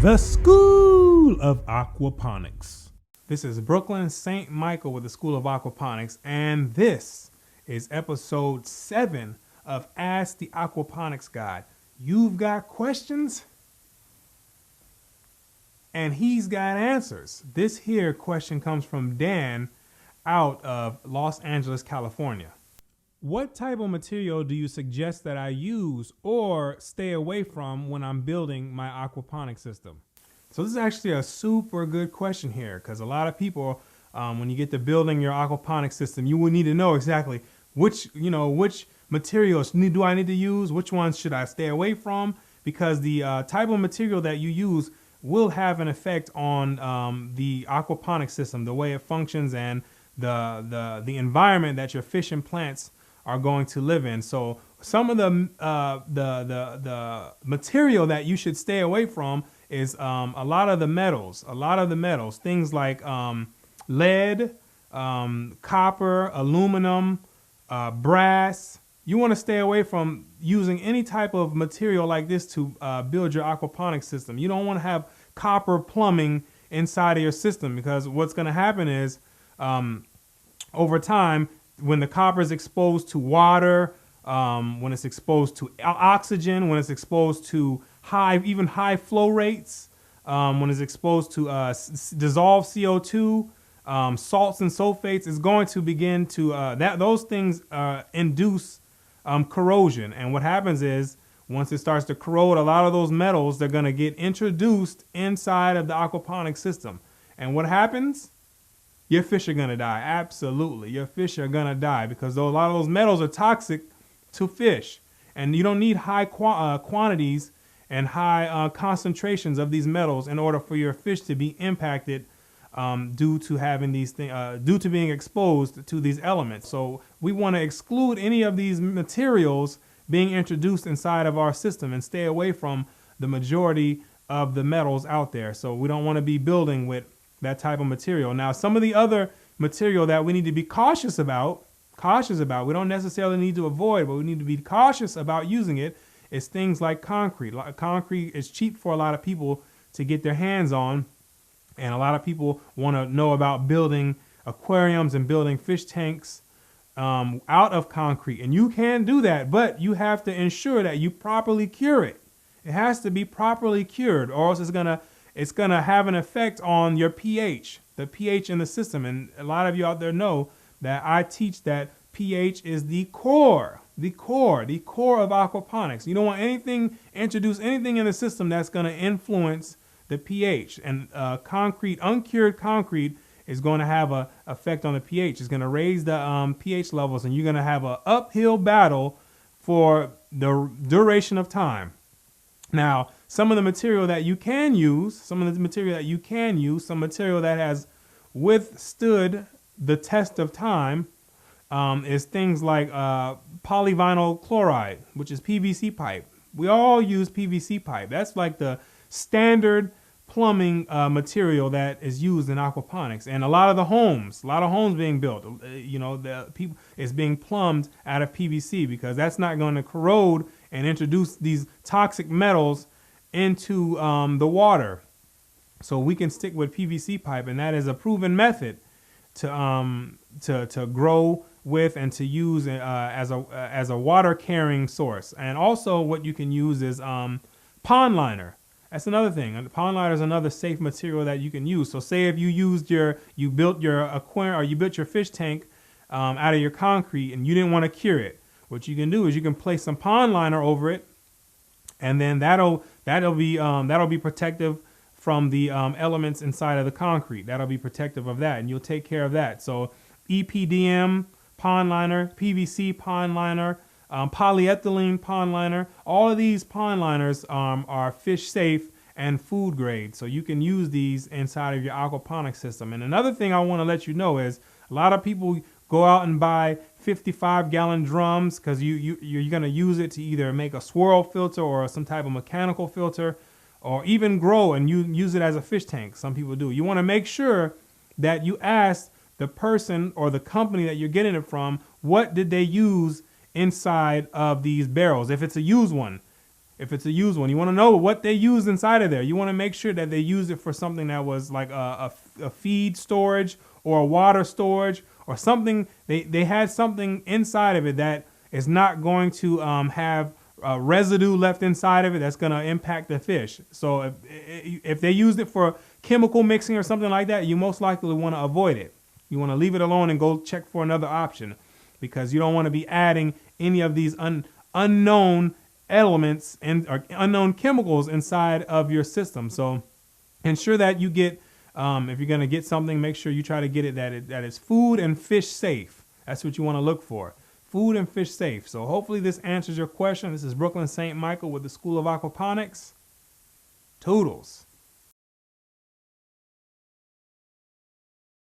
The School of Aquaponics. This is Brooklyn St. Michael with the School of Aquaponics, and this is episode 7 of Ask the Aquaponics Guide. You've got questions, and he's got answers. This here question comes from Dan out of Los Angeles, California. What type of material do you suggest that I use or stay away from when I'm building my aquaponics system? So this is actually a super good question here, because a lot of people, when you get to building your aquaponics system, you will need to know exactly which materials do I need to use, which ones should I stay away from, because the type of material that you use will have an effect on the aquaponics system, the way it functions, and the environment that your fish and plants are going to live in. So some of the material that you should stay away from is a lot of the metals, things like lead, copper, aluminum, brass. You want to stay away from using any type of material like this to build your aquaponics system. You don't want to have copper plumbing inside of your system, because what's going to happen is over time, when the copper is exposed to water, when it's exposed to oxygen, when it's exposed to high flow rates, when it's exposed to dissolved CO2, salts and sulfates, is going to begin to those things induce corrosion. And what happens is, once it starts to corrode, a lot of those metals, they're going to get introduced inside of the aquaponics system. And what happens? Your fish are going to die. Absolutely. Your fish are going to die, because a lot of those metals are toxic to fish. And you don't need high quantities and high concentrations of these metals in order for your fish to be impacted due to having these things, due to being exposed to these elements. So we want to exclude any of these materials being introduced inside of our system and stay away from the majority of the metals out there. So we don't want to be building with that type of material. Now, some of the other material that we need to be cautious about, we don't necessarily need to avoid, but we need to be cautious about using it, is things like concrete. Concrete is cheap for a lot of people to get their hands on, and a lot of people want to know about building aquariums and building fish tanks out of concrete. And you can do that, but you have to ensure that you properly cure it. It has to be properly cured, or else it's gonna have an effect on your pH, the pH in the system. And a lot of you out there know that I teach that pH is the core of aquaponics. You don't want introduce anything in the system that's gonna influence the pH. And uncured concrete is going to have an effect on the pH. It's going to raise the pH levels, and you're going to have an uphill battle for the duration of time. Now, some of the material that you can use, some material that has withstood the test of time is things like polyvinyl chloride, which is PVC pipe. We all use PVC pipe. That's like the standard plumbing material that is used in aquaponics. And a lot of homes being built, the people, is being plumbed out of PVC, because that's not going to corrode and introduce these toxic metals into the water. So we can stick with PVC pipe, and that is a proven method to grow with and to use as a water carrying source. And also what you can use is pond liner. That's another thing. And pond liner is another safe material that you can use. So say if you built your aquarium, or you built your fish tank out of your concrete, and you didn't want to cure it, what you can do is you can place some pond liner over it, and then that'll be protective from the elements inside of the concrete. That'll be protective of that, and you'll take care of that. So EPDM pond liner, PVC pond liner, polyethylene pond liner, all of these pond liners are fish safe and food grade. So you can use these inside of your aquaponics system. And another thing I want to let you know is, a lot of people go out and buy 55-gallon drums, because you're going to use it to either make a swirl filter or some type of mechanical filter, or even grow and you use it as a fish tank. Some people do. You want to make sure that you ask the person or the company that you're getting it from, what did they use inside of these barrels? If it's a used one, If it's a used one, you want to know what they used inside of there. You want to make sure that they used it for something that was like a feed storage or a water storage or something. They had something inside of it that is not going to have residue left inside of it that's going to impact the fish. So if they used it for chemical mixing or something like that, you most likely want to avoid it. You want to leave it alone and go check for another option, because you don't want to be adding any of these unknown elements or unknown chemicals inside of your system. So ensure that you get, if you're going to get something, make sure you try to get it that is food and fish safe. That's what you want to look for. Food and fish safe. So hopefully this answers your question. This is Brooklyn St. Michael with the School of Aquaponics. Toodles.